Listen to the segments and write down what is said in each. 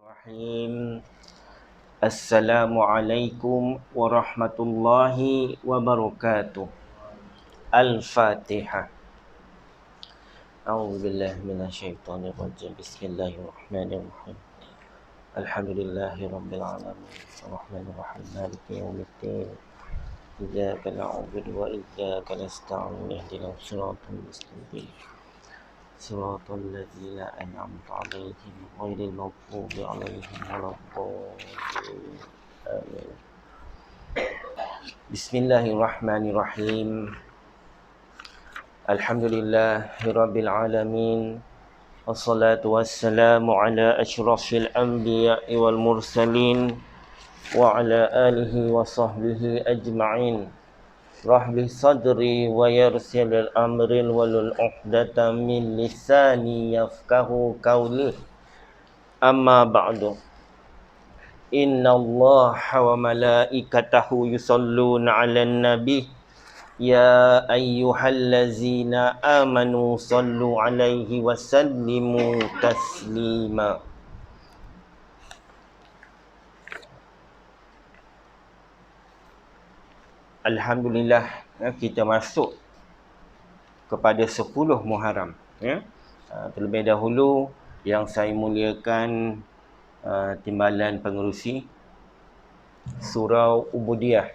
Bismillahirrahmanirrahim. Assalamualaikum warahmatullahi wabarakatuh. Al-Fatihah. A'udzubillahi minasyaitonirrajim. Bismillahirrahmanirrahim. Alhamdulillahi rabbil alamin. Arrahmanirrahim. Maliki yaumiddin. Iyyaka na'budu wa iyyaka nasta'in. Ihdinas siratal mustaqim. صراط الذين أنعمت عليهم غير المغضوب عليهم ولا الضالين آمين. بسم الله الرحمن الرحيم. الحمد لله رب العالمين والصلاة والسلام على أشرف الأنبياء والمرسلين وعلى آله وصحبه أجمعين. Rahbi sadri wa yarsil al-amri walul uqdata min lisani yafqahu qawli. Amma ba'du. Inna Allaha wa malaikatahu yusalluna 'alan nabi. Ya ayyuhallazina amanu sallu 'alaihi wa sallimu taslima. Alhamdulillah, kita masuk kepada 10 Muharram. Terlebih dahulu yang saya muliakan timbalan pengerusi Surau Ubudiyah,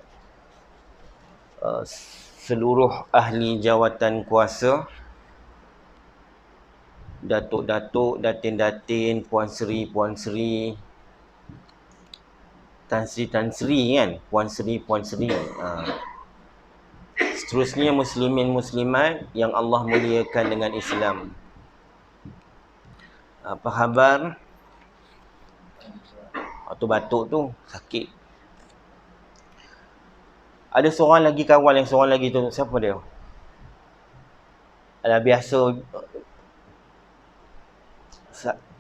seluruh ahli jawatan kuasa, datuk-datuk, datin-datin, puan seri, Tan Sri kan, Puan Sri. Seterusnya muslimin muslimat yang Allah muliakan dengan Islam. Apa khabar? Batuk tu sakit. Ada seorang lagi kawan yang seorang lagi tu, siapa dia? Alah, biasa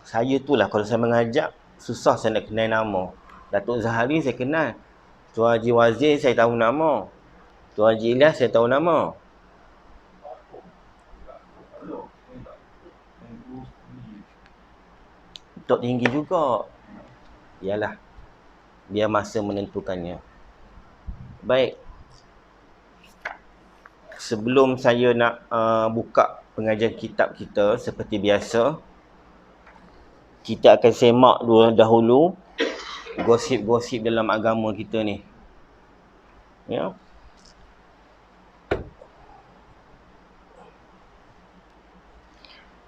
saya tu lah, kalau saya mengajak susah saya nak kenal nama. Datuk Zahari saya kenal. Tuan Haji Wazir saya tahu nama. Tuan Haji Ilyas saya tahu nama. Tok tinggi juga. Yalah, biar masa menentukannya. Baik. Sebelum saya nak buka pengajian kitab kita seperti biasa, kita akan semak dahulu gosip-gosip dalam agama kita ni. Ya.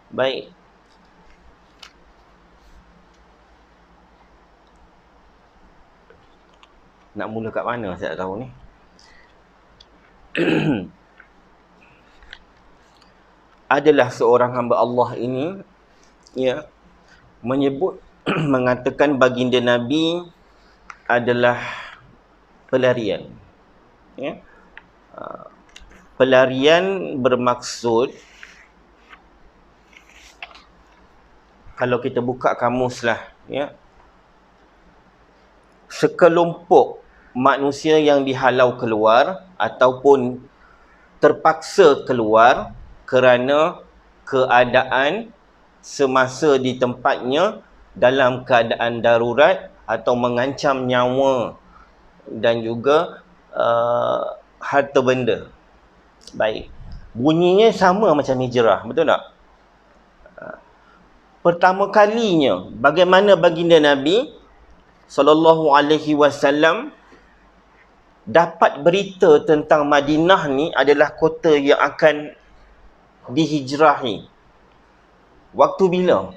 Baik. Nak mula kat mana saya tak tahu ni. Adalah seorang hamba Allah ini, ya, menyebut mengatakan baginda Nabi adalah pelarian. Ya. Pelarian bermaksud, kalau kita buka kamus lah, ya, sekelompok manusia yang dihalau keluar ataupun terpaksa keluar kerana keadaan semasa di tempatnya dalam keadaan darurat atau mengancam nyawa dan juga harta benda. Baik. Bunyinya sama macam hijrah, betul tak? Pertama kalinya bagaimana baginda Nabi SAW dapat berita tentang Madinah ni adalah kota yang akan dihijrahi. Waktu bila?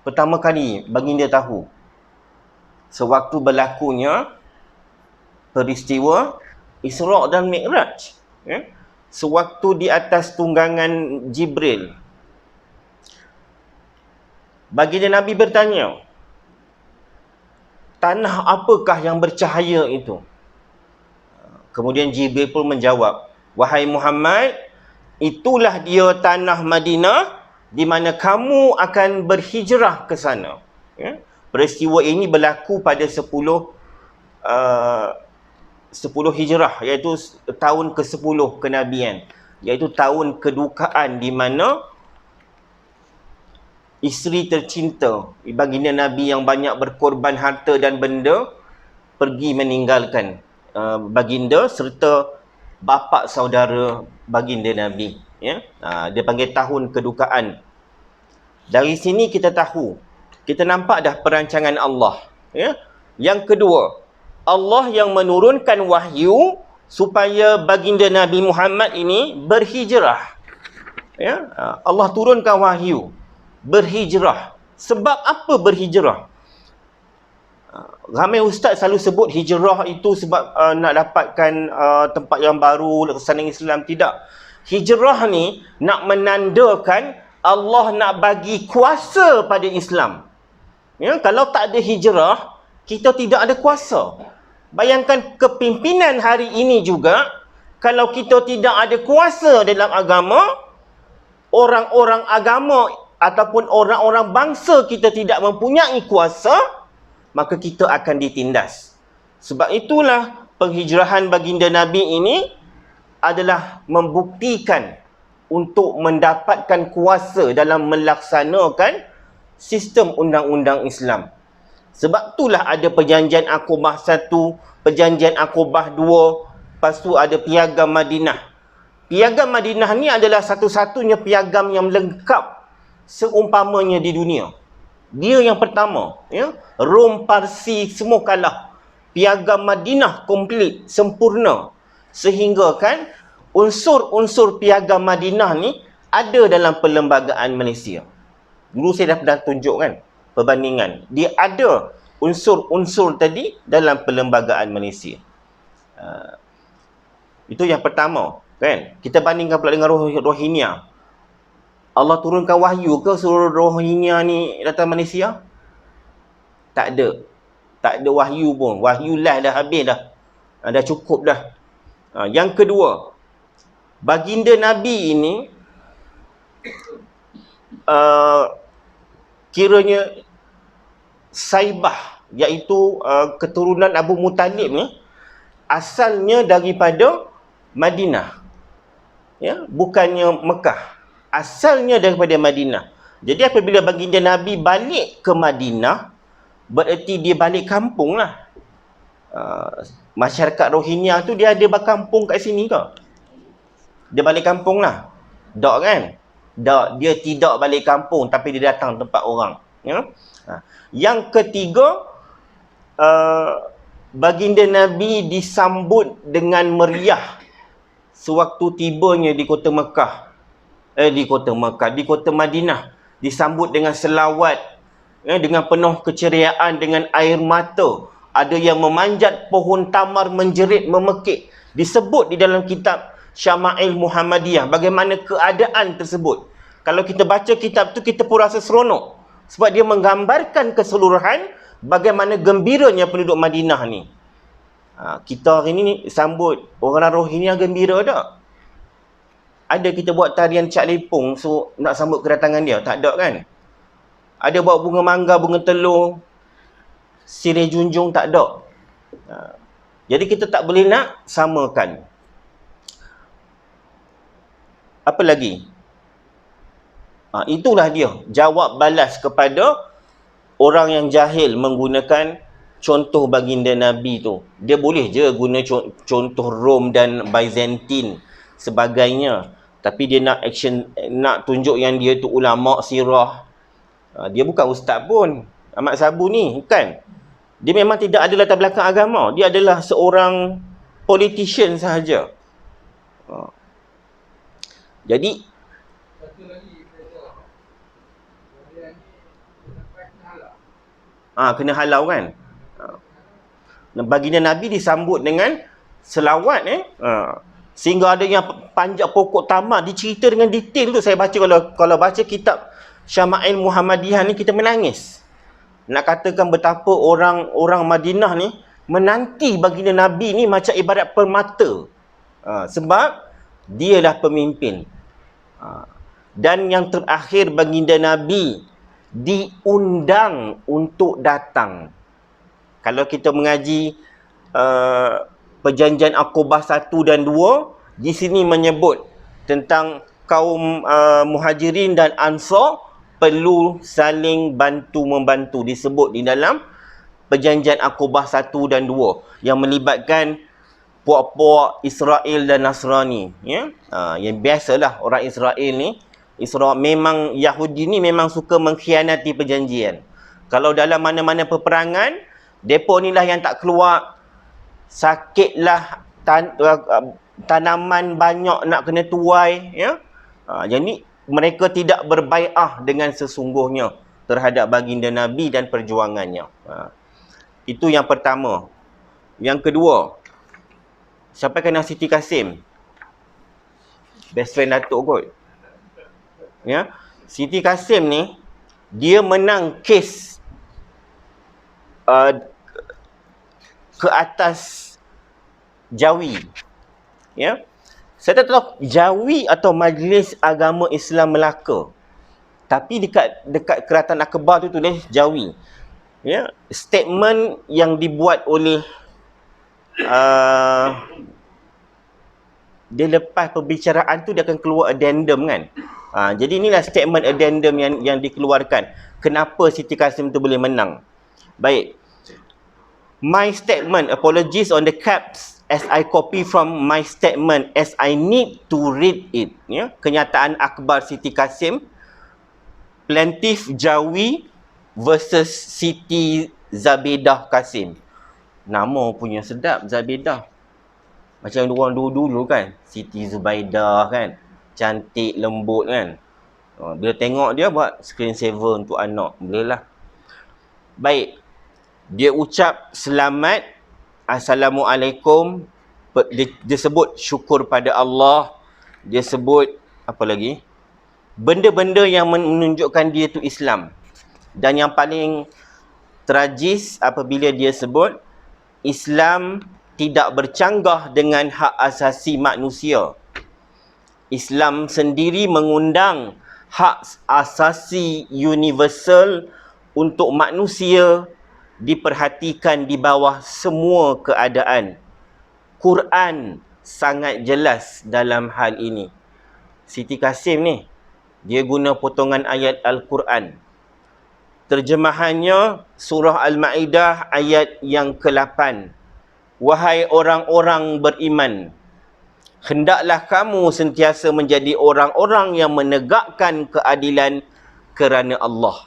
Pertama kali baginda tahu. Sewaktu berlakunya peristiwa Isra' dan Mi'raj. Ya? Sewaktu di atas tunggangan Jibril. Baginda Nabi bertanya, tanah apakah yang bercahaya itu? Kemudian Jibril pun menjawab, wahai Muhammad, itulah dia tanah Madinah di mana kamu akan berhijrah ke sana. Ya? Peristiwa ini berlaku pada 10 hijrah, iaitu tahun ke-10 kenabian, iaitu tahun kedukaan di mana isteri tercinta baginda Nabi yang banyak berkorban harta dan benda, pergi meninggalkan baginda serta bapa saudara baginda Nabi. Ya, dia panggil tahun kedukaan. Dari sini kita tahu, kita nampak dah perancangan Allah. Ya. Yang kedua, Allah yang menurunkan wahyu supaya baginda Nabi Muhammad ini berhijrah. Ya, Allah turunkan wahyu berhijrah. Sebab apa berhijrah? Ramai ustaz selalu sebut hijrah itu sebab nak dapatkan tempat yang baru, kesanan Islam. Tidak. Hijrah ni nak menandakan Allah nak bagi kuasa pada Islam. Ya, kalau tak ada hijrah, kita tidak ada kuasa. Bayangkan kepimpinan hari ini juga, kalau kita tidak ada kuasa dalam agama, orang-orang agama ataupun orang-orang bangsa kita tidak mempunyai kuasa, maka kita akan ditindas. Sebab itulah penghijrahan baginda Nabi ini adalah membuktikan untuk mendapatkan kuasa dalam melaksanakan sistem undang-undang Islam. Sebab itulah ada perjanjian Aqabah 1, perjanjian Aqabah 2, lepas tu ada piagam Madinah. Piagam Madinah ni adalah satu-satunya piagam yang lengkap seumpamanya di dunia. Dia yang pertama, ya. Rom, Parsi semua kalah. Piagam Madinah komplit, sempurna. Sehingga kan unsur-unsur piagam Madinah ni ada dalam perlembagaan Malaysia. Dulu saya dah pernah tunjuk kan perbandingan. Dia ada unsur-unsur tadi dalam perlembagaan Malaysia. Itu yang pertama, kan? Kita bandingkan pula dengan Rohingya. Allah turunkan wahyu ke suruh Rohingya ni datang Malaysia? Tak ada. Tak ada wahyu pun. Wahyu lah dah habis dah. Dah cukup dah. Yang kedua, baginda Nabi ini kiranya Saibah, iaitu keturunan Abu Muttalib ni, asalnya daripada Madinah. Ya, bukannya Mekah. Asalnya daripada Madinah. Jadi apabila baginda Nabi balik ke Madinah, bererti dia balik kampung lah. Masyarakat Rohingya tu dia ada berkampung kat sini ke? Dia balik kampung lah. Tak kan? Tak, dia tidak balik kampung tapi dia datang tempat orang. Ya? Yang ketiga, baginda Nabi disambut dengan meriah sewaktu tibanya di kota Mekah. Di kota Madinah. Disambut dengan selawat, dengan penuh keceriaan, dengan air mata. Ada yang memanjat pohon tamar menjerit memekik. Disebut di dalam kitab Syama'il Muhammadiyah bagaimana keadaan tersebut. Kalau kita baca kitab tu, kita pun rasa seronok. Sebab dia menggambarkan keseluruhan bagaimana gembiranya penduduk Madinah ni. Kita hari ni sambut orang Rohingya gembira tak? Ada kita buat tarian Cak Lepong so nak sambut kedatangan dia? Tak ada kan? Ada bawa bunga mangga, bunga telur, sirih junjung? Tak ada. Jadi kita tak boleh nak samakan. Apa lagi? Itulah dia jawab balas kepada orang yang jahil menggunakan contoh baginda Nabi tu. Dia boleh je guna contoh Rom dan Byzantine sebagainya, tapi dia nak action, nak tunjuk yang dia tu ulama sirah. Dia bukan ustaz pun. Ahmad Sabu ni bukan. Dia memang tidak ada latar belakang agama. Dia adalah seorang politician sahaja. Jadi kena halau kan. Baginda Nabi disambut dengan selawat sehingga ada yang panjat pokok tamar, dicerita dengan detail tu. Saya baca, kalau baca kitab Syama'il Muhammadiyah ni, kita menangis. Nak katakan betapa orang Madinah ni menanti baginda Nabi ni macam ibarat permata. Sebab dialah pemimpin. Dan yang terakhir, baginda Nabi diundang untuk datang. Kalau kita mengaji perjanjian Aqabah 1 dan 2, di sini menyebut tentang kaum Muhajirin dan Ansar perlu saling bantu-membantu. Disebut di dalam Perjanjian Aqabah 1 dan 2 yang melibatkan puak-puak Israel dan Nasrani, ya. Yang biasalah orang Israel ni, memang Yahudi ni memang suka mengkhianati perjanjian. Kalau dalam mana-mana peperangan, depa ni lah yang tak keluar, sakitlah tanaman banyak nak kena tuai, ya. Jadi mereka tidak berbai'ah dengan sesungguhnya terhadap baginda Nabi dan perjuangannya. Itu yang pertama. Yang kedua, siapa kenal Siti Kasim? Best friend Datuk kot. Ya. Siti Kasim ni, dia menang kes ke atas Jawi. Ya. Saya tak tahu Jawi atau Majlis Agama Islam Melaka. Tapi dekat Kerajaan Akbar tu tulis Jawi. Ya, statement yang dibuat oleh dia lepas perbicaraan tu dia akan keluar addendum kan. Jadi inilah statement addendum yang dikeluarkan. Kenapa Siti Kasim tu boleh menang? Baik. My statement, apologies on the caps as I copy from my statement as I need to read it. Ya, kenyataan akhbar Siti Kasim, plaintiff Jawi versus Siti Zabedah Kasim. Nama punya sedap, Zabedah. Macam orang dulu kan, Siti Zubaidah kan, cantik, lembut kan. Bila tengok dia buat screensaver untuk anak, boleh lah. Baik, dia ucap selamat, Assalamualaikum, dia sebut syukur pada Allah, dia sebut apa lagi? Benda-benda yang menunjukkan dia tu Islam. Dan yang paling tragis apabila dia sebut Islam tidak bercanggah dengan hak asasi manusia. Islam sendiri mengundang hak asasi universal untuk manusia diperhatikan di bawah semua keadaan. Quran sangat jelas dalam hal ini. Siti Kasim ni, dia guna potongan ayat Al-Quran. Terjemahannya surah Al-Ma'idah ayat yang ke-8. Wahai orang-orang beriman, hendaklah kamu sentiasa menjadi orang-orang yang menegakkan keadilan kerana Allah.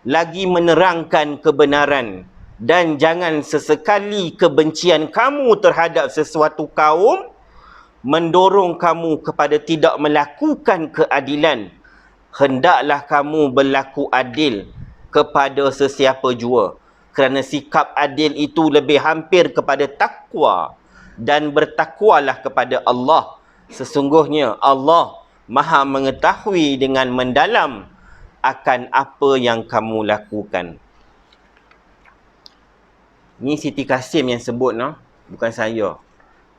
Lagi menerangkan kebenaran, dan jangan sesekali kebencian kamu terhadap sesuatu kaum mendorong kamu kepada tidak melakukan keadilan. Hendaklah kamu berlaku adil kepada sesiapa jua, kerana sikap adil itu lebih hampir kepada takwa, dan bertakwalah kepada Allah. Sesungguhnya Allah Maha mengetahui dengan mendalam akan apa yang kamu lakukan. Ni Siti Kasim yang sebut, no? Bukan saya.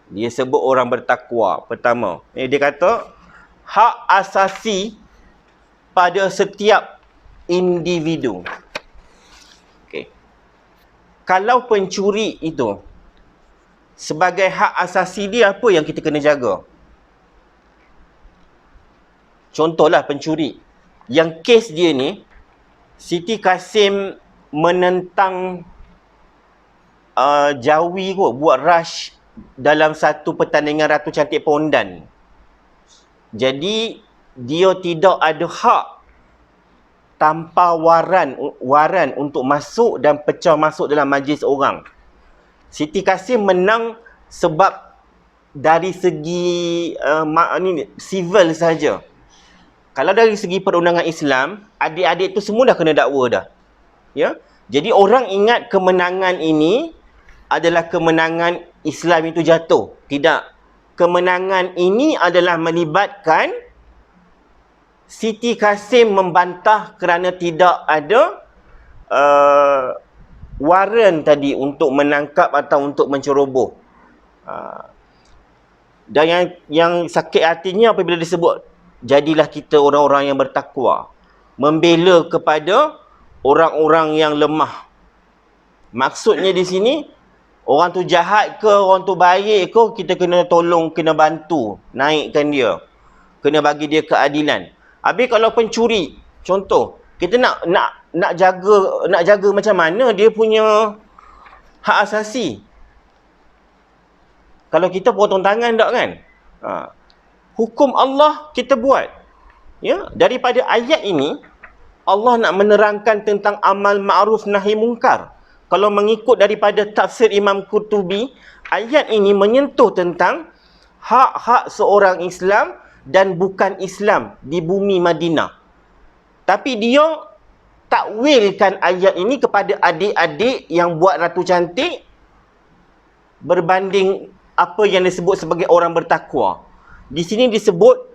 Dia sebut orang bertakwa. Pertama, dia kata hak asasi pada setiap individu. Okay. Kalau pencuri itu sebagai hak asasi dia, apa yang kita kena jaga? Contohlah pencuri. Yang kes dia ni, Siti Kasim menentang Jawi kot, buat rush dalam satu pertandingan Ratu Cantik Pondan. Jadi dia tidak ada hak tanpa waran untuk masuk dan pecah masuk dalam majlis orang. Siti Kasim menang sebab dari segi civil saja. Kalau dari segi perundangan Islam, adik-adik tu semua dah kena dakwa dah. Ya. Jadi orang ingat kemenangan ini adalah kemenangan Islam itu jatuh. Tidak. Kemenangan ini adalah melibatkan Siti Kasim membantah kerana tidak ada waran tadi untuk menangkap atau untuk menceroboh. Dan yang sakit hatinya apabila disebut, jadilah kita orang-orang yang bertakwa, membela kepada orang-orang yang lemah. Maksudnya di sini, orang tu jahat ke, orang tu baik ke, kita kena tolong, kena bantu, naikkan dia. Kena bagi dia keadilan. Habis kalau pencuri, Contoh, kita nak jaga macam mana dia punya hak asasi. Kalau kita potong tangan tak kan? Hukum Allah kita buat. Ya, daripada ayat ini Allah nak menerangkan tentang amal ma'ruf nahi mungkar. Kalau mengikut daripada tafsir Imam Qurtubi, ayat ini menyentuh tentang hak-hak seorang Islam dan bukan Islam di bumi Madinah. Tapi dia takwilkan ayat ini kepada adik-adik yang buat ratu cantik berbanding apa yang disebut sebagai orang bertakwa. Di sini disebut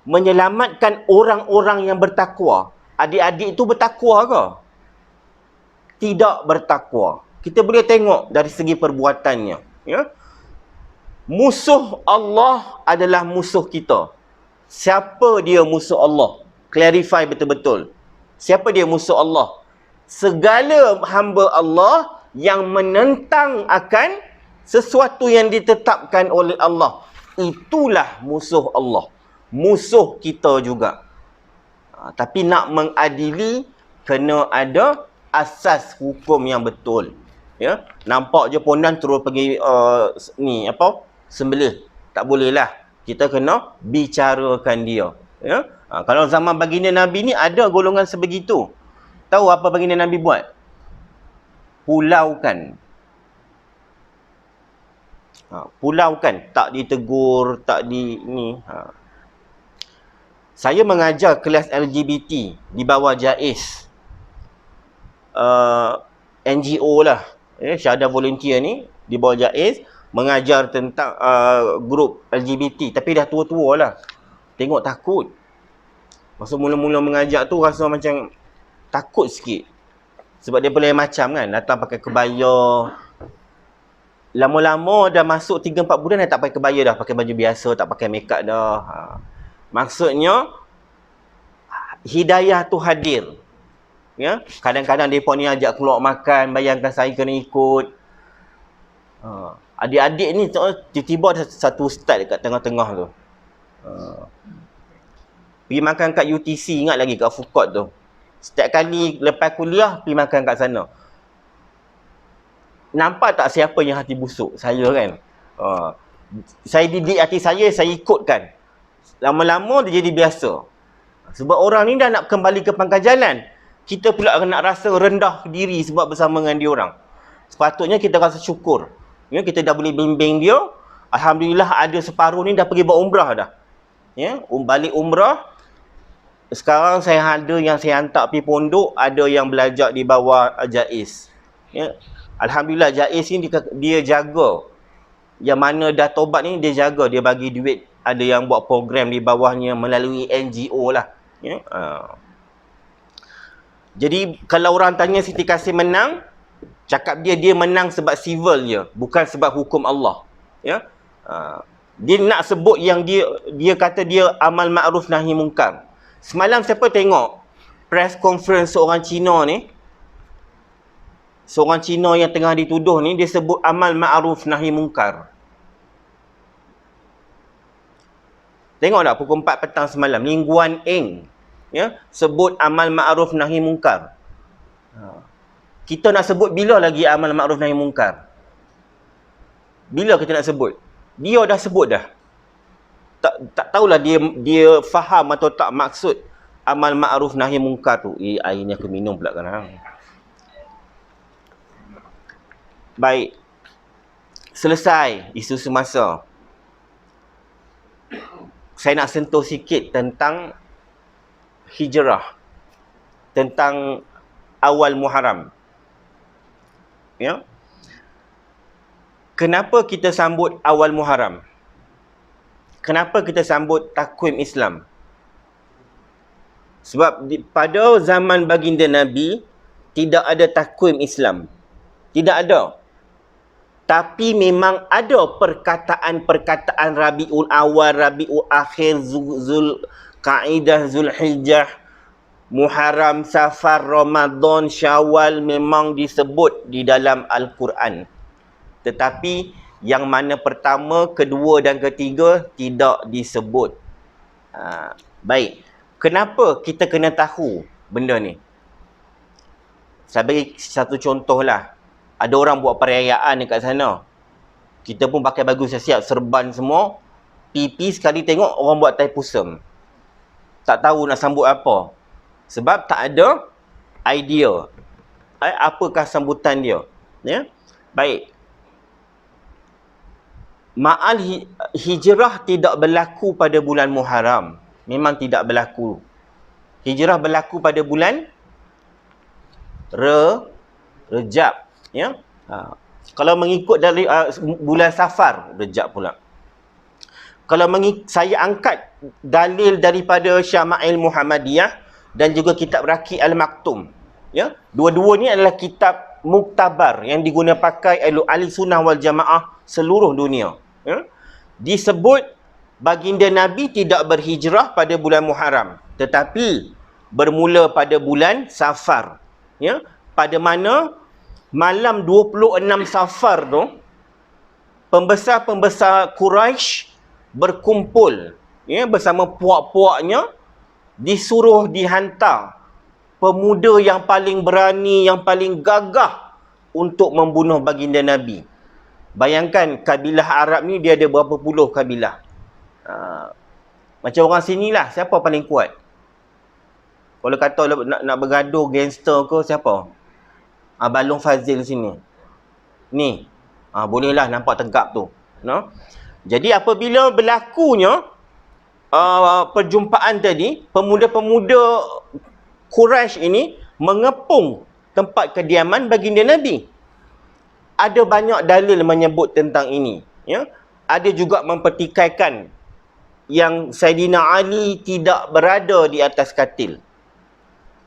menyelamatkan orang-orang yang bertakwa. Adik-adik itu bertakwa ke? Tidak bertakwa. Kita boleh tengok dari segi perbuatannya. Ya? Musuh Allah adalah musuh kita. Siapa dia musuh Allah? Clarify betul-betul. Siapa dia musuh Allah? Segala hamba Allah yang menentang akan sesuatu yang ditetapkan oleh Allah. Itulah musuh Allah. Musuh kita juga. Tapi nak mengadili, kena ada asas hukum yang betul. Ya, nampak je pondan terus pergi sembelih. Tak boleh lah. Kita kena bicarakan dia. Ya, kalau zaman baginda Nabi ni ada golongan sebegitu. Tahu apa baginda Nabi buat? Pulaukan. Pulaukan, tak ditegur, tak di ni. Saya mengajar kelas LGBT di bawah JAIS. NGO lah. Syahadah volunteer ni di bawah JAIS mengajar tentang grup LGBT. Tapi dah tua-tua lah. Tengok takut. Masa mula-mula mengajar tu rasa macam takut sikit. Sebab dia boleh macam kan. Datang pakai kebaya. Lama-lama dah masuk 3-4 bulan dah tak pakai kebaya dah. Pakai baju biasa, tak pakai make up dah. Maksudnya hidayah tu hadir. Ya, kadang-kadang depa ni ajak keluar makan, bayangkan saya kena ikut. Adik-adik ni tiba-tiba ada satu ustaz dekat tengah-tengah tu. Pergi makan kat UTC, ingat lagi kat food court tu. Setiap kali lepas kuliah pergi makan kat sana. Nampak tak siapa yang hati busuk? Saya kan. Saya didik hati saya ikutkan. Lama-lama dia jadi biasa. Sebab orang ni dah nak kembali ke pangkal jalan. Kita pula nak rasa rendah diri sebab bersama dengan dia orang. Sepatutnya kita rasa syukur. Ya, kita dah boleh bimbing dia. Alhamdulillah ada separuh ni dah pergi buat umrah dah. Ya, balik umrah. Sekarang saya ada yang saya hantar pergi pondok, ada yang belajar di bawah JAIS. Ya. Alhamdulillah JAIS ni dia jaga. Yang mana dah tobat ni dia jaga, dia bagi duit. Ada yang buat program di bawahnya melalui NGO lah. Ya. Jadi kalau orang tanya Siti Kasim menang, cakap dia menang sebab civil je, bukan sebab hukum Allah. Ya. Dia nak sebut yang dia kata dia amal ma'ruf nahi mungkar. Semalam siapa tengok press conference seorang Cina ni? Seorang Cina yang tengah dituduh ni, dia sebut amal ma'ruf nahi mungkar. Tengok tak pukul 4 petang semalam, Ling Guan Eng, ya, sebut amal ma'ruf nahi mungkar. Kita nak sebut bila lagi amal ma'ruf nahi mungkar? Bila kita nak sebut? Dia dah sebut dah. Tak tahulah dia faham atau tak maksud amal ma'ruf nahi mungkar tu. Air ni aku minum pula kan. Baik. Selesai isu semasa. Saya nak sentuh sikit tentang hijrah. Tentang awal Muharram. Ya. Kenapa kita sambut awal Muharram? Kenapa kita sambut takwim Islam? Sebab pada zaman baginda Nabi tidak ada takwim Islam. Tidak ada. Tapi memang ada perkataan-perkataan Rabiul Awal, Rabiul Akhir, Zulqaidah, Zulhijjah, Muharram, Safar, Ramadan, Syawal memang disebut di dalam Al-Quran. Tetapi yang mana pertama, kedua dan ketiga tidak disebut. Baik. Kenapa kita kena tahu benda ni. Saya bagi satu contoh lah. Ada orang buat perayaan dekat sana. Kita pun pakai baju siap-siap, serban semua. Pipi sekali tengok orang buat tai pusam. Tak tahu nak sambut apa. Sebab tak ada idea. Apakah sambutan dia. Ya? Baik. Ma'al hijrah tidak berlaku pada bulan Muharram. Memang tidak berlaku. Hijrah berlaku pada bulan Rejab. Ya? Kalau mengikut dari bulan Safar, Rejab pula. Kalau saya angkat dalil daripada Syama'il Muhammadiyah dan juga kitab Raqi Al-Maktum. Ya? Dua-dua ni adalah kitab muktabar yang diguna pakai ahli sunnah wal jamaah seluruh dunia. Ya? Disebut baginda Nabi tidak berhijrah pada bulan Muharram, tetapi bermula pada bulan Safar. Ya? Pada mana malam 26 Safar tu, pembesar-pembesar Quraisy berkumpul, ya, bersama puak-puaknya, disuruh dihantar pemuda yang paling berani, yang paling gagah untuk membunuh baginda Nabi. Bayangkan kabilah Arab ni dia ada berapa puluh kabilah. Macam orang sini lah, siapa paling kuat? Kalau kata nak bergaduh gangster ke, siapa? Balong Fazil sini. Ni. Bolehlah nampak tegap tu. No? Jadi apabila berlakunya perjumpaan tadi, pemuda-pemuda Quraisy ini mengepung tempat kediaman baginda Nabi. Ada banyak dalil menyebut tentang ini. Ya? Ada juga mempertikaikan yang Saidina Ali tidak berada di atas katil.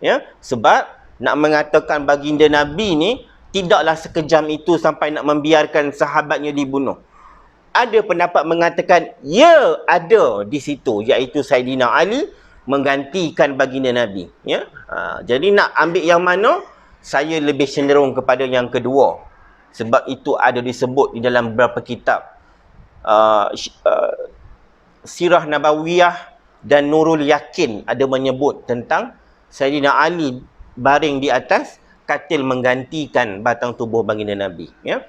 Ya? Sebab nak mengatakan baginda Nabi ni tidaklah sekejam itu sampai nak membiarkan sahabatnya dibunuh. Ada pendapat mengatakan ya, ada di situ, iaitu Saidina Ali menggantikan baginda Nabi. Ya? Jadi nak ambil yang mana? Saya lebih cenderung kepada yang kedua. Sebab itu ada disebut di dalam beberapa kitab. Sirah Nabawiyah dan Nurul Yakin ada menyebut tentang Saidina Ali baring di atas katil menggantikan batang tubuh baginda Nabi. Ya?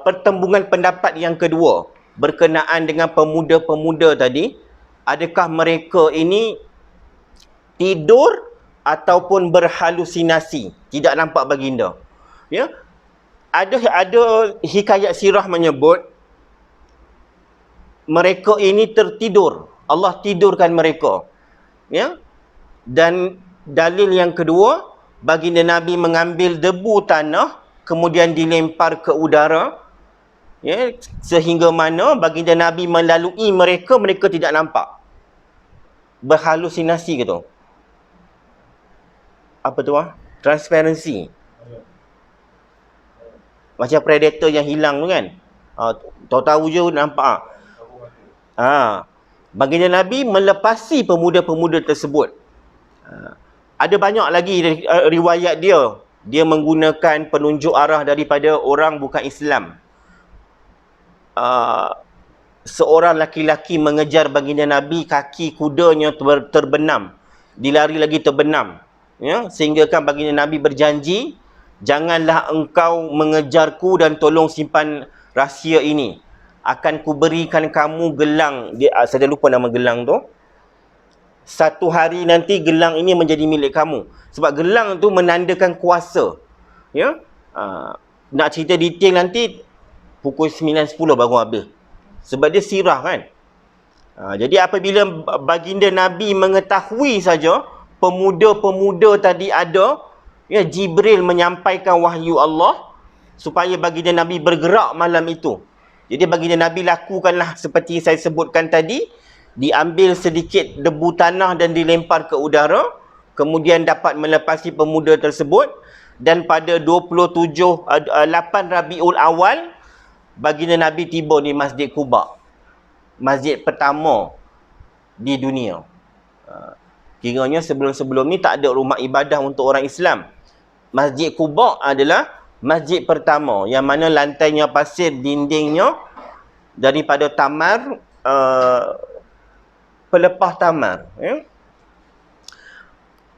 Pertembungan pendapat yang kedua berkenaan dengan pemuda-pemuda tadi, adakah mereka ini tidur ataupun berhalusinasi, tidak nampak baginda? Ya? Ada hikayat sirah menyebut mereka ini tertidur, Allah tidurkan mereka. Ya? Dan dalil yang kedua, baginda Nabi mengambil debu tanah kemudian dilempar ke udara, ya, sehingga mana baginda Nabi melalui mereka, mereka tidak nampak. Berhalusinasi ke tu? Apa tu? Transparency. Macam predator yang hilang tu kan. Tahu-tahu je nampak. Baginda Nabi melepasi pemuda-pemuda tersebut. Ada banyak lagi riwayat dia. Dia menggunakan penunjuk arah daripada orang bukan Islam. Seorang laki-laki mengejar baginda Nabi, kaki kudanya terbenam. Dilari lagi terbenam. Ya? Sehingga kan baginda Nabi berjanji, janganlah engkau mengejarku dan tolong simpan rahsia ini. Akan kuberikan kamu gelang. Saya dah lupa nama gelang tu. Satu hari nanti gelang ini menjadi milik kamu. Sebab gelang tu menandakan kuasa. Ya? Nak cerita detail nanti pukul 9.10 baru habis. Sebab dia sirah kan. Jadi apabila baginda Nabi mengetahui saja pemuda-pemuda tadi ada, ya, Jibril menyampaikan wahyu Allah supaya baginda Nabi bergerak malam itu. Jadi baginda Nabi lakukanlah seperti saya sebutkan tadi, diambil sedikit debu tanah dan dilempar ke udara, kemudian dapat melepasi pemuda tersebut, dan pada 8 Rabiul Awal baginda Nabi tiba di Masjid Quba, masjid pertama di dunia. Kiranya sebelum-sebelum ni tak ada rumah ibadah untuk orang Islam. Masjid Quba adalah masjid pertama yang mana lantainya pasir, dindingnya daripada tamar, pelepah tamar. Ya?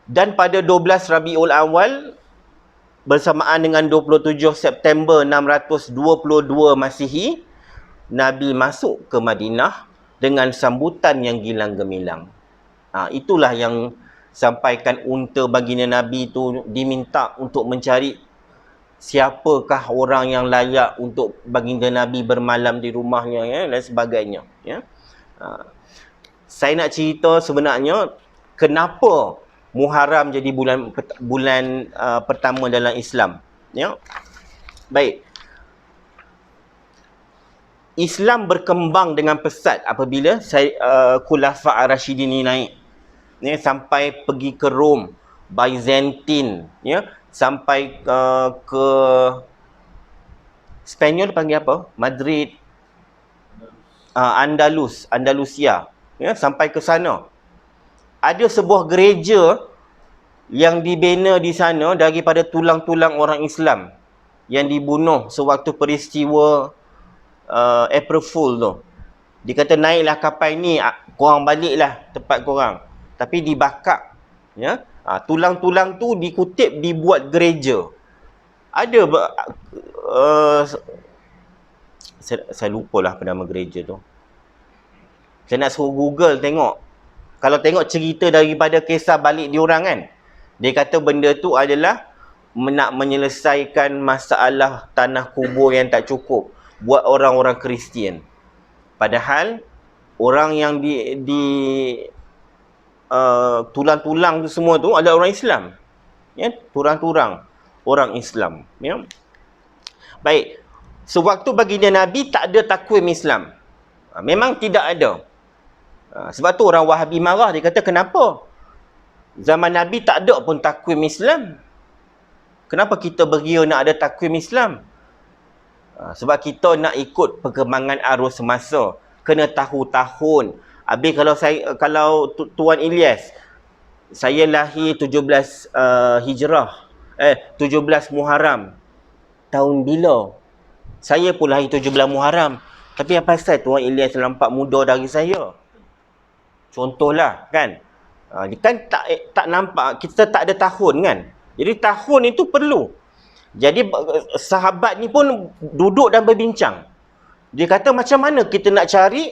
Dan pada 12 Rabiul Awal bersamaan dengan 27 September 622 Masihi, Nabi masuk ke Madinah dengan sambutan yang gilang gemilang. Itulah yang sampaikan unta baginda Nabi tu diminta untuk mencari siapakah orang yang layak untuk baginda Nabi bermalam di rumahnya, ya, dan sebagainya, ya. Saya nak cerita sebenarnya kenapa Muharram jadi bulan pertama dalam Islam, ya. Baik. Islam berkembang dengan pesat apabila Khulafa' Ar-Rasyidin ni naik, ya, sampai pergi ke Rom, Byzantine, ya, sampai ke Spanyol panggil apa? Madrid, Andalusia, ya, sampai ke sana. Ada sebuah gereja yang dibina di sana daripada tulang-tulang orang Islam yang dibunuh sewaktu peristiwa April Fool tu. Dia kata naiklah kapal ni, korang baliklah tempat korang. Tapi dibakar, ya. Tulang-tulang tu dikutip dibuat gereja. Ada saya lupalah apa nama gereja tu. Saya nak suruh Google tengok. Kalau tengok cerita daripada kisah balik diorang kan, dia kata benda tu adalah nak menyelesaikan masalah tanah kubur yang tak cukup buat orang-orang Kristian. Padahal orang yang tulang-tulang tu semua tu adalah orang Islam, ya, tulang-tulang orang Islam, ya. Baik, sewaktu baginda Nabi tak ada takwim Islam, memang tidak ada. Sebab tu orang Wahabi marah, dia kata kenapa zaman Nabi tak ada pun takwim Islam, kenapa kita beria nak ada takwim Islam? Sebab kita nak ikut perkembangan arus semasa, kena tahu tahun. Habis kalau Tuan Ilyas, saya lahir 17 Hijrah, 17 Muharram. Tahun bila? Saya pun lahir 17 Muharram. Tapi apa pasal Tuan Ilyas nampak muda dari saya? Contohlah, kan? Kan tak nampak, kita tak ada tahun, kan? Jadi tahun itu perlu. Jadi sahabat ni pun duduk dan berbincang. Dia kata macam mana kita nak cari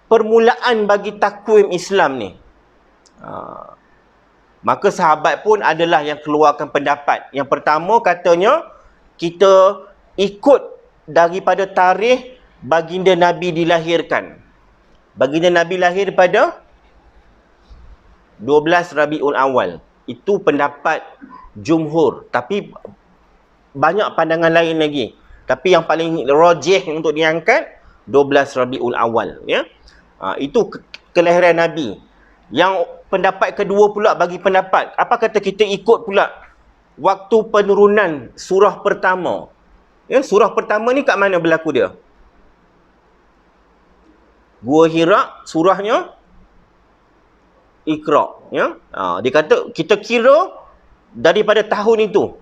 permulaan bagi takwim Islam ni. Maka sahabat pun adalah yang keluarkan pendapat. Yang pertama katanya, kita ikut daripada tarikh baginda Nabi dilahirkan. Baginda Nabi lahir pada 12 Rabiul Awal. Itu pendapat jumhur. Tapi banyak pandangan lain lagi. Tapi yang paling rajih untuk diangkat 12 Rabiul Awal, ya. Itu kelahiran Nabi. Yang pendapat kedua pula bagi pendapat, apa kata kita ikut pula waktu penurunan surah pertama. Ya, surah pertama ni kat mana berlaku dia? Gua Hira, surahnya Iqra, ya. Dia kata kita kira daripada tahun itu.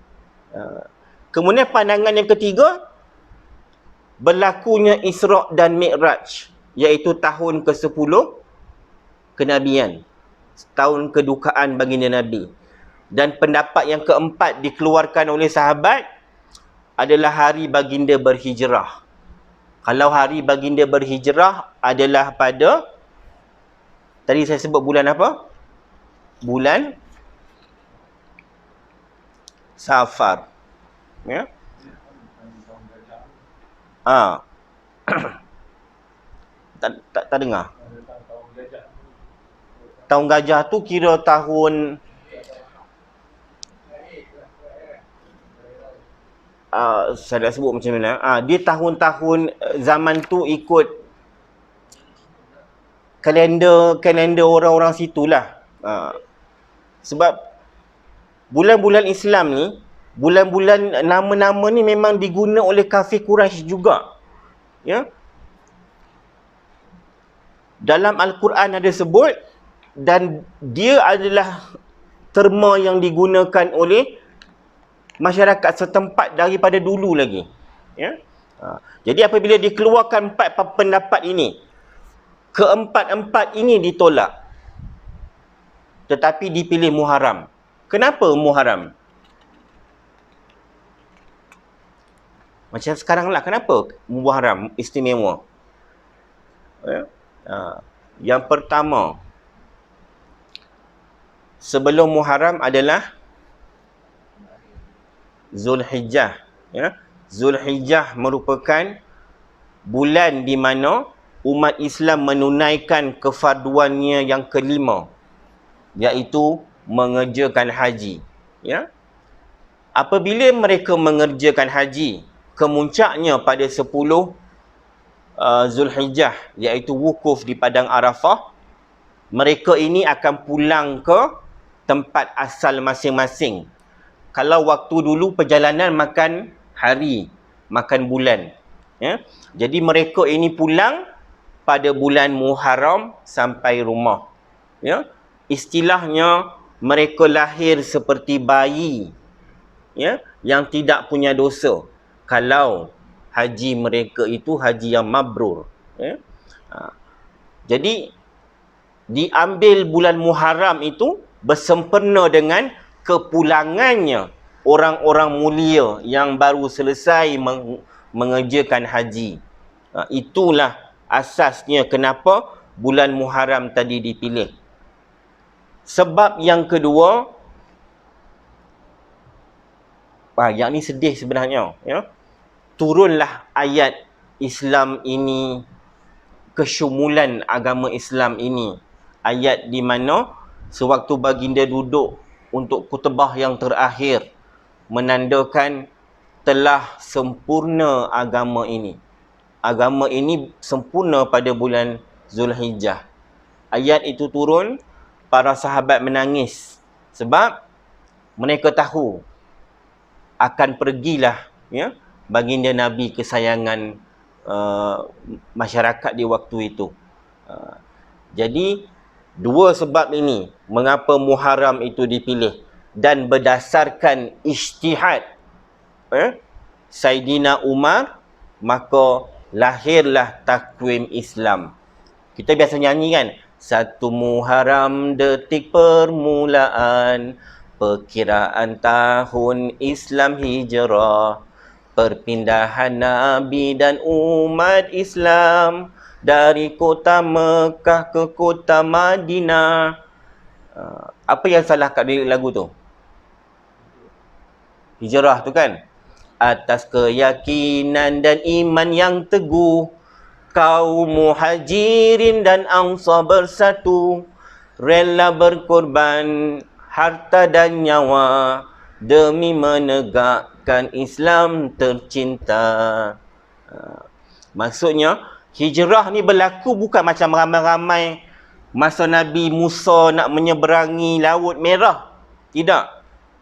Kemudian pandangan yang ketiga, berlakunya Isra' dan Mi'raj, iaitu tahun ke-10 kenabian, tahun kedukaan baginda Nabi. Dan pendapat yang keempat dikeluarkan oleh sahabat adalah hari baginda berhijrah. Kalau hari baginda berhijrah adalah pada, tadi saya sebut bulan apa? Bulan Safar, ya. Tak dengar. Tahun gajah tu kira tahun saya dah sebut macam mana. Dia tahun-tahun zaman tu ikut kalender orang-orang situlah. Sebab bulan-bulan Islam ni, bulan-bulan nama-nama ni memang diguna oleh kafir Quraisy juga. Ya. Dalam Al-Quran ada sebut, dan dia adalah terma yang digunakan oleh masyarakat setempat daripada dulu lagi, ya. Jadi apabila dikeluarkan empat pendapat ini, keempat-empat ini ditolak. tetapi dipilih Muharram. Kenapa Muharram? Macam sekarang lah, kenapa Muharram istimewa? Ya? Yang pertama, sebelum Muharram adalah Zulhijjah. Ya? Zulhijjah merupakan bulan di mana umat Islam menunaikan kefarduannya yang kelima, iaitu mengerjakan haji. Ya? Apabila mereka mengerjakan haji, kemuncaknya pada 10 Zulhijjah, iaitu wukuf di Padang Arafah, mereka ini akan pulang ke tempat asal masing-masing. Kalau waktu dulu perjalanan makan hari, makan bulan. Ya? Jadi mereka ini pulang pada bulan Muharram sampai rumah. Ya? Istilahnya mereka lahir seperti bayi, ya, yang tidak punya dosa. Kalau haji mereka itu haji yang mabrur. Ya? Jadi diambil bulan Muharram itu bersempena dengan kepulangannya orang-orang mulia yang baru selesai mengerjakan haji. Itulah asasnya kenapa bulan Muharram tadi dipilih. Sebab yang kedua, yang ni sedih sebenarnya, ya. Turunlah ayat Islam ini, kesyumulan agama Islam ini. Ayat di mana sewaktu baginda duduk untuk khutbah yang terakhir, menandakan telah sempurna agama ini. Agama ini sempurna pada bulan Zulhijjah. Ayat itu turun, para sahabat menangis. Sebab mereka tahu akan pergilah, ya, baginda Nabi kesayangan masyarakat di waktu itu. Jadi dua sebab ini mengapa Muharram itu dipilih, dan berdasarkan ijtihad Saidina Umar, maka lahirlah takwim Islam. Kita biasa nyanyi kan, 1 Muharram detik permulaan perkiraan tahun Islam hijrah, perpindahan Nabi dan umat Islam dari kota Mekah ke kota Madinah. Apa yang salah kat lagu tu? Hijrah tu kan? Atas keyakinan dan iman yang teguh, kaum muhajirin dan ansar bersatu, rela berkorban harta dan nyawa demi menegakkan Islam tercinta. Maksudnya, hijrah ni berlaku bukan macam ramai-ramai masa Nabi Musa nak menyeberangi Laut Merah. Tidak.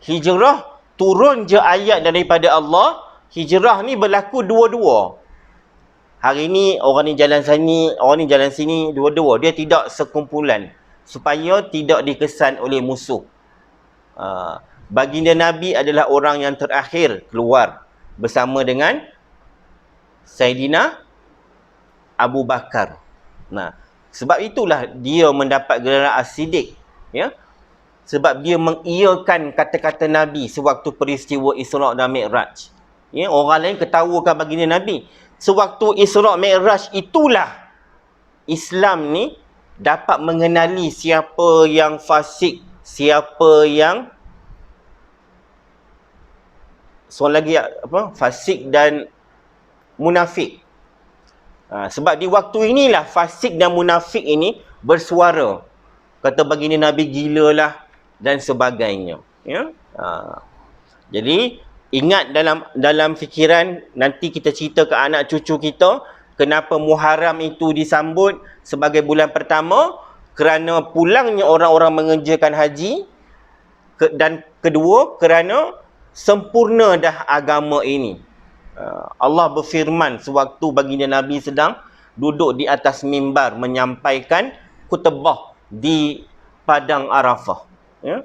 Hijrah turun je ayat daripada Allah. Hijrah ni berlaku dua-dua. Hari ni orang ni jalan sini, orang ni jalan sini, dua-dua. Dia tidak sekumpulan, supaya tidak dikesan oleh musuh. Baginda Nabi adalah orang yang terakhir keluar bersama dengan Saidina Abu Bakar. Sebab itulah dia mendapat gelaran As-Siddiq, ya. Sebab dia mengiyakan kata-kata Nabi sewaktu peristiwa Isra' dan Mi'raj. Ya, orang lain ketawakan baginda Nabi. Sewaktu Isra' Mi'raj itulah Islam ni dapat mengenali siapa yang fasik, siapa yang fasik dan munafik. Sebab di waktu inilah fasik dan munafik ini bersuara. Kata baginda Nabi, gilalah dan sebagainya. Ya? Jadi ingat dalam fikiran, nanti kita cerita ke anak cucu kita, kenapa Muharram itu disambut sebagai bulan pertama, kerana pulangnya orang-orang mengerjakan haji, dan kedua kerana sempurna dah agama ini. Allah berfirman sewaktu baginda Nabi sedang duduk di atas mimbar menyampaikan khutbah di Padang Arafah. Ya?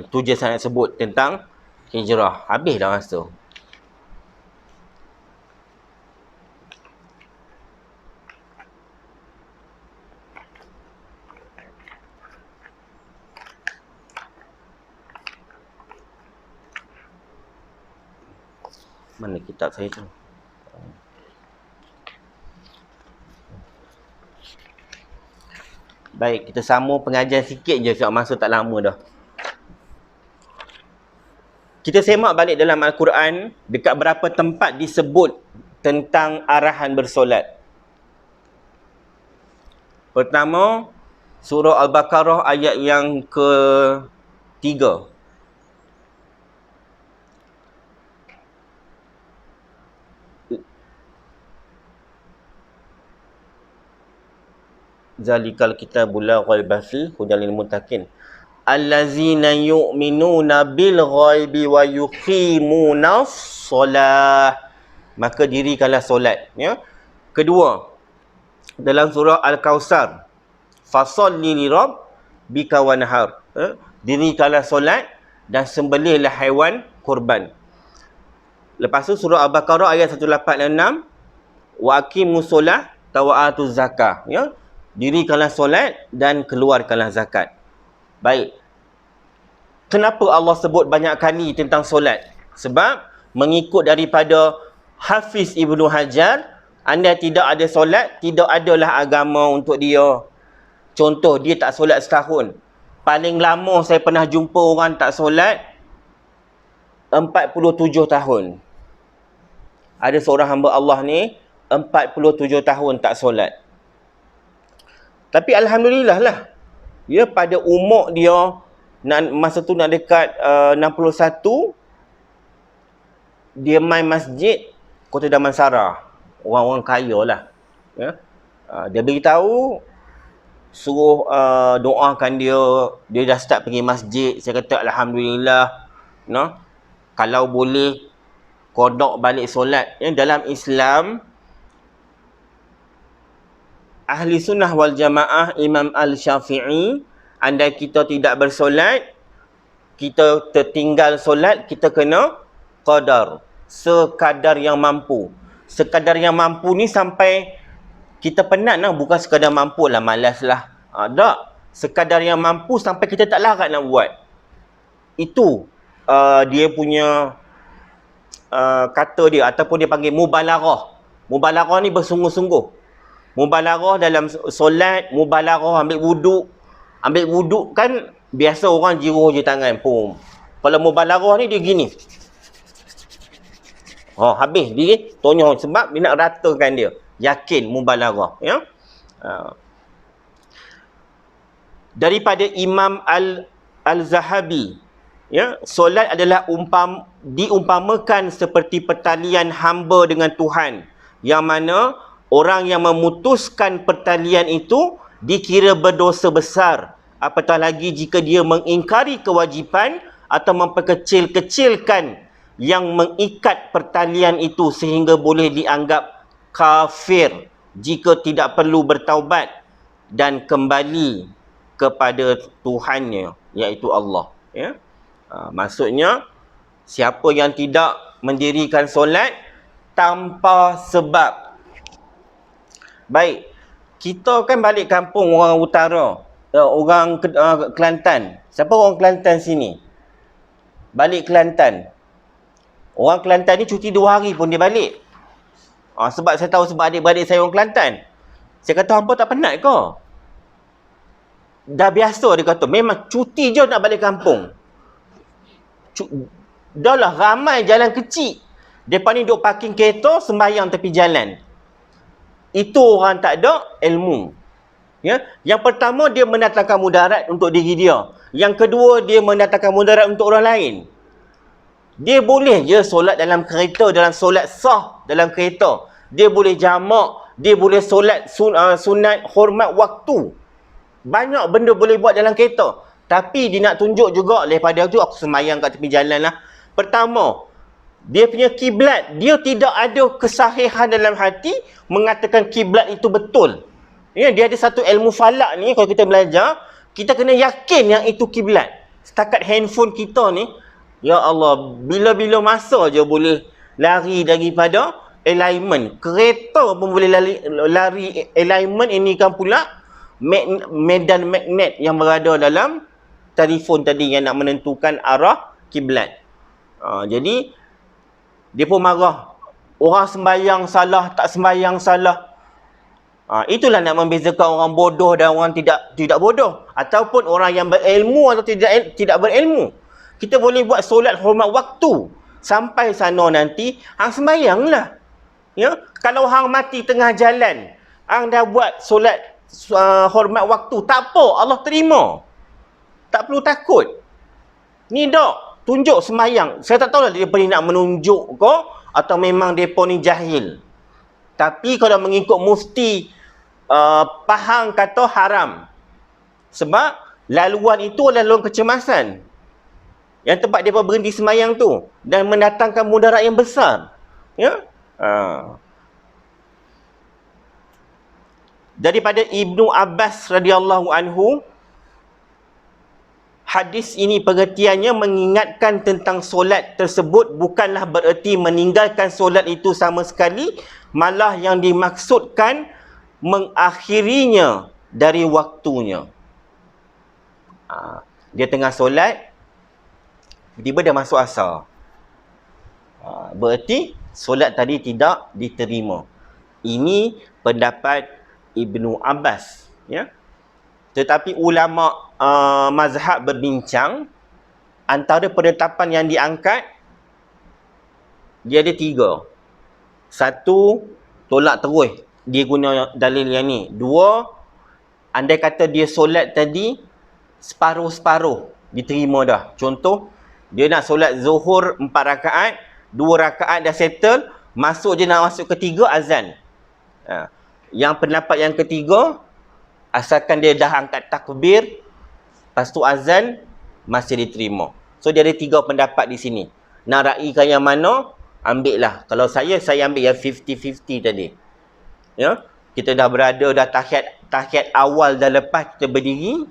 Itu je saya nak sebut tentang hijrah. Habis dah masa. Mana kitab saya tu? Baik, kita sambung pengajian sikit je sebab masa tak lama dah. Kita semak balik dalam Al-Quran, dekat berapa tempat disebut tentang arahan bersolat. Pertama, surah Al-Baqarah ayat yang ke-3. Zalikal kitabul la raiba fihi hudan lil muttaqin allazina yu'minuna bil ghaibi wa yuqimunas solah. Maka dirikanlah solat, ya. Kedua, dalam surah Al-Kautsar, fasalli li rabbika wanhar, dirikanlah solat dan sembelihlah haiwan kurban. Lepas tu surah Al-Baqarah ayat 186, wa aqimus solah wa atuz zakah, ya. Dirikanlah solat dan keluarkanlah zakat. Baik. Kenapa Allah sebut banyak kali tentang solat? Sebab mengikut daripada Hafiz Ibnu Hajar, anda tidak ada solat, tidak adalah agama untuk dia. Contoh, dia tak solat setahun. Paling lama saya pernah jumpa orang tak solat 47 tahun. Ada seorang hamba Allah ni 47 tahun tak solat. Tapi alhamdulillah lah, ya, pada umur dia masa tu nak dekat 61, dia main masjid Kota Damansara. Orang-orang kaya lah, ya. Dia beritahu, suruh doakan dia. Dia dah start pergi masjid. Saya kata alhamdulillah, no? Kalau boleh qada balik solat, ya. Dalam Islam, Ahli Sunnah wal Jamaah, Imam Al-Syafi'i, andai kita tidak bersolat, kita tertinggal solat, kita kena qadar, sekadar yang mampu. Sekadar yang mampu ni sampai kita penat lah, bukan sekadar mampu lah, malas lah. Tak. Sekadar yang mampu sampai kita tak larat nak buat. Itu dia punya kata dia, ataupun dia panggil mubalaghah. Mubalaghah ni bersungguh-sungguh. Mubalaghah dalam solat, mubalaghah ambil wuduk. Ambil wuduk kan biasa orang jiruh je tangan, pum. Kalau mubalaghah ni dia gini. Habis dia tonyong sebab dia nak ratakan dia. Yakin mubalaghah, ya. Daripada Imam Al-Zahabi, ya, solat adalah diumpamakan seperti pertalian hamba dengan Tuhan, yang mana orang yang memutuskan pertalian itu dikira berdosa besar, apatah lagi jika dia mengingkari kewajipan atau memperkecil-kecilkan yang mengikat pertalian itu sehingga boleh dianggap kafir jika tidak perlu bertaubat dan kembali kepada Tuhannya, iaitu Allah, ya. Maksudnya, siapa yang tidak mendirikan solat tanpa sebab. Baik, kita kan balik kampung orang utara, orang Kelantan. Siapa orang Kelantan sini? Balik Kelantan. Orang Kelantan ni cuti 2 hari pun dia balik. Sebab saya tahu, sebab adik-beradik saya orang Kelantan. Saya kata, hampa tak penat ke? Dah biasa, dia kata. Memang cuti je nak balik kampung. Dah lah ramai jalan kecil. Mereka ni duk parking kereta, sembahyang tepi jalan. Itu orang tak ada ilmu. Ya? Yang pertama, dia mendatangkan mudarat untuk diri dia. Yang kedua, dia mendatangkan mudarat untuk orang lain. Dia boleh je solat dalam kereta, dalam solat sah dalam kereta. Dia boleh jamak, dia boleh solat sunat hormat waktu. Banyak benda boleh buat dalam kereta. Tapi dia nak tunjuk juga, daripada tu aku sembahyang kat tepi jalan lah. Pertama, dia punya kiblat, dia tidak ada kesahihan dalam hati mengatakan kiblat itu betul. Ya, dia ada satu ilmu falak ni, kalau kita belajar, kita kena yakin yang itu kiblat. Setakat handphone kita ni, ya Allah, bila-bila masa je boleh lari daripada alignment. Kereta pun boleh lari alignment. Ini kan pula medan magnet yang berada dalam telefon tadi yang nak menentukan arah kiblat. Jadi Dia pun marah. Orang sembahyang salah, tak sembahyang salah. Itulah nak membezakan orang bodoh dan orang tidak bodoh. Ataupun orang yang berilmu atau tidak berilmu. Kita boleh buat solat hormat waktu. Sampai sana nanti, hang sembahyanglah. Ya? Kalau hang mati tengah jalan, hang dah buat solat hormat waktu, tak apa, Allah terima. Tak perlu takut. Ni dok, tunjuk sembahyang. Saya tak tahu lah mereka ni nak menunjuk ke atau memang mereka ni jahil. Tapi kalau mengikut mufti, Pahang kata haram. Sebab laluan itu adalah laluan kecemasan. Yang tempat mereka berhenti sembahyang tu. Dan mendatangkan mudarat yang besar. Ya? Daripada Ibnu Abbas radhiyallahu anhu, hadis ini pengertiannya mengingatkan tentang solat tersebut bukanlah bererti meninggalkan solat itu sama sekali, malah yang dimaksudkan mengakhirinya dari waktunya. Dia tengah solat, tiba-tiba dah masuk asar. Bererti solat tadi tidak diterima. Ini pendapat Ibnu Abbas. Ya? Tetapi ulama mazhab berbincang, antara penetapan yang diangkat, dia ada 3. 1, tolak terus. Dia guna dalil yang ni. 2, andai kata dia solat tadi separuh-separuh, diterima dah. Contoh, dia nak solat zuhur 4 rakaat, 2 rakaat dah settle, masuk je nak masuk ketiga, azan. Yang pendapat yang ketiga, asalkan dia dah angkat takbir, lepas tu azan, masih diterima. So dia ada 3 pendapat di sini. Nak raikan yang mana, ambil lah. Kalau saya ambil yang 50-50 tadi. Ya, kita dah berada, dah tahiyat awal dah lepas kita berdiri,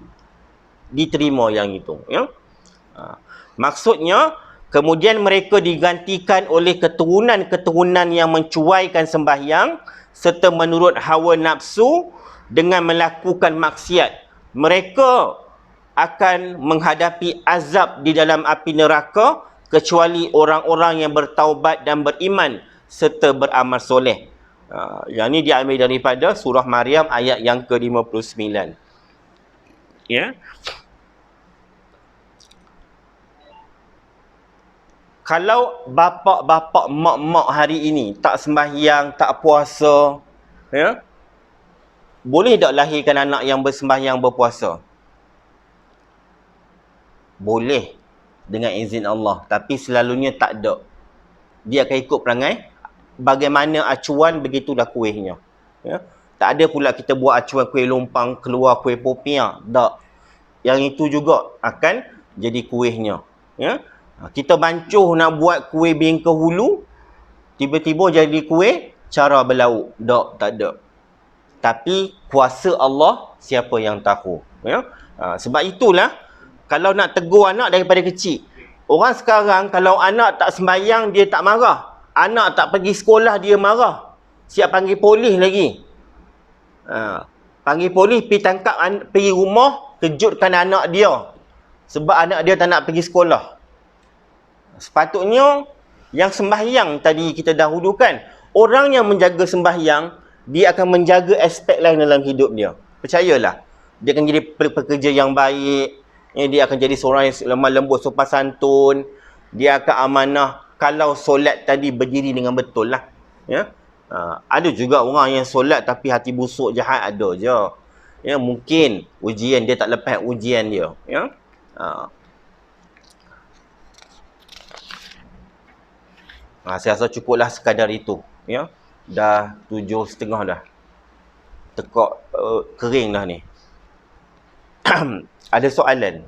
diterima yang itu. Ya. Maksudnya, kemudian mereka digantikan oleh keturunan-keturunan yang mencuaikan sembahyang, serta menurut hawa nafsu dengan melakukan maksiat. Mereka akan menghadapi azab di dalam api neraka, kecuali orang-orang yang bertaubat dan beriman serta beramal soleh. Yang ni diambil daripada surah Maryam ayat yang ke-59. Ya. Kalau bapak-bapak, mak-mak hari ini tak sembahyang, tak puasa, ya, boleh tak lahirkan anak yang bersembahyang, berpuasa? Boleh, dengan izin Allah. Tapi selalunya tak ada. Dia akan ikut perangai. Bagaimana acuan, begitulah kuihnya. Ya? Tak ada pula kita buat acuan kuih lompang, keluar kuih popiah. Tak. Yang itu juga akan jadi kuihnya. Ya? Kita bancuh nak buat kuih bingka hulu, tiba-tiba jadi kuih cara berlauk. Tak ada. Tapi kuasa Allah, siapa yang tahu. Ya? Sebab itulah, kalau nak tegur anak daripada kecil, orang sekarang kalau anak tak sembahyang, dia tak marah. Anak tak pergi sekolah, dia marah. Siap panggil polis lagi. Panggil polis, pergi tangkap, pergi rumah, kejutkan anak dia. Sebab anak dia tak nak pergi sekolah. Sepatutnya, yang sembahyang tadi kita dahulukan. Orang yang menjaga sembahyang, dia akan menjaga aspek lain dalam hidup dia. Percayalah. Dia akan jadi pekerja yang baik. Dia akan jadi seorang yang lemah lembut, sopan santun. Dia akan amanah. Kalau solat tadi berdiri dengan betul lah. Ya? Ada juga orang yang solat tapi hati busuk, jahat, ada je. Ya, mungkin ujian dia tak lepas ujian dia. Ya? Saya rasa cukuplah sekadar itu. Ya? Dah 7.30 dah. Tekak kering dah ni. Ada soalan?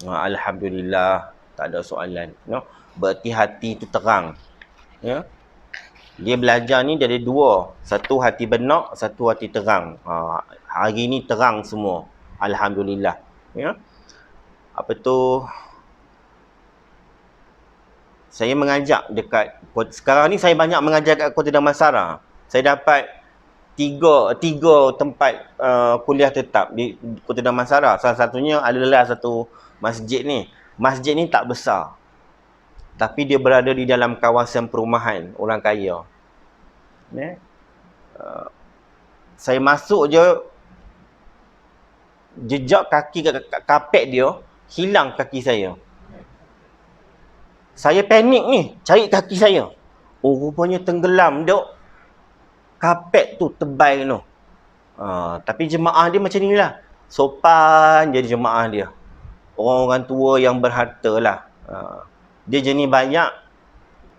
Alhamdulillah. Tak ada soalan. No? Berarti hati itu terang. Ya? Dia belajar ni dia ada 2. Satu hati benak, satu hati terang. Hari ni terang semua. Alhamdulillah. Ya? Apa tu? Saya mengajak dekat, sekarang ni saya banyak mengajar kat Kota Damansara. Saya dapat 3 tempat kuliah tetap di Kota Damansara. Salah satunya adalah satu masjid ni. Masjid ni tak besar. tapi dia berada di dalam kawasan perumahan orang kaya. Saya masuk je, jejak kaki kat kapet dia, hilang kaki saya. Saya panik ni, cari kaki saya. Oh, rupanya tenggelam duk kapet tu, tebal tu. Tapi jemaah dia macam ni lah. Sopan jadi jemaah dia. Orang-orang tua yang berharta lah. Dia jenis banyak,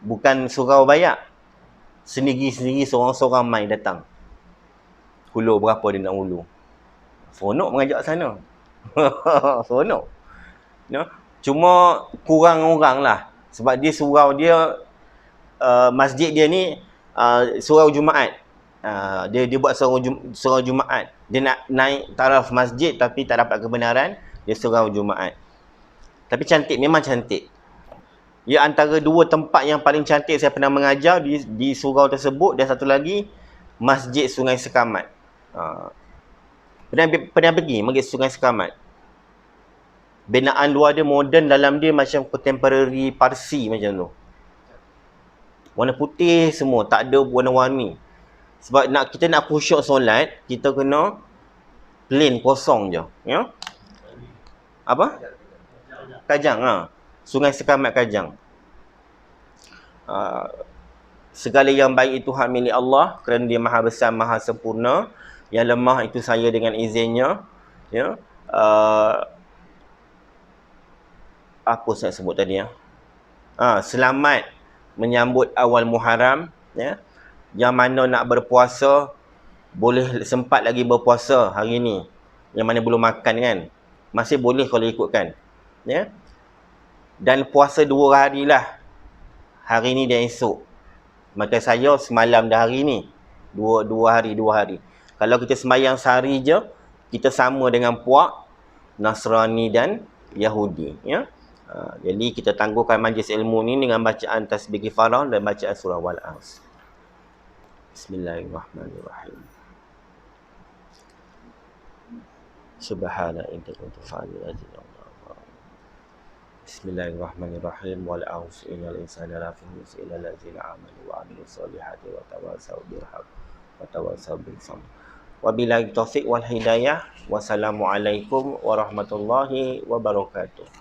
bukan surau banyak. Sendiri-sendiri, seorang-seorang mai datang. Hulur berapa dia nak hulur. Seronok mengajak sana. Seronok. Cuma kurang orang lah. Sebab dia surau dia, masjid dia ni surau Jumaat. Dia buat surau Jumaat. Dia nak naik taraf masjid tapi tak dapat kebenaran, dia surau Jumaat. Tapi cantik, memang cantik. Ia antara dua tempat yang paling cantik saya pernah mengajar di surau tersebut, dan satu lagi Masjid Sungai Sekamat. Pernah pergi Masjid Sungai Sekamat? Binaan luar dia moden, dalam dia macam contemporary Parsi macam tu. Warna putih semua, tak ada warna-warni. Sebab kita nak khusyuk solat, kita kena plain, kosong je. Ya? Apa? Kajang. Sungai Sekamat Kajang. Segala yang baik itu hak milik Allah, kerana dia maha besar, maha sempurna. Yang lemah itu saya dengan izinnya. Ya? Apa saya sebut tadi ya? Selamat menyambut awal Muharram. Ya? Yang mana nak berpuasa, boleh sempat lagi berpuasa hari ni. Yang mana belum makan kan, masih boleh kalau ikutkan. Ya? Dan puasa 2 hari lah, hari ni dan esok. Maka saya semalam dah hari ni, dua hari. Kalau kita sembahyang sehari je, kita sama dengan puak Nasrani dan Yahudi. Ya? Jadi kita tangguhkan majlis ilmu ni dengan bacaan tasbih kifarah dan bacaan surah Wal-As. Bismillahirrahmanirrahim. Subhana inta kuntu fa'alil azim. Bismillahirrahmanirrahim. Wal-As innal insana lafi khusr illa allazina amanu wa amilus solihati wa tawasaw bil haqq wa tawasaw bis sabr. Wabillahi taufiq wal hidayah. Wassalamualaikum warahmatullahi wabarakatuh.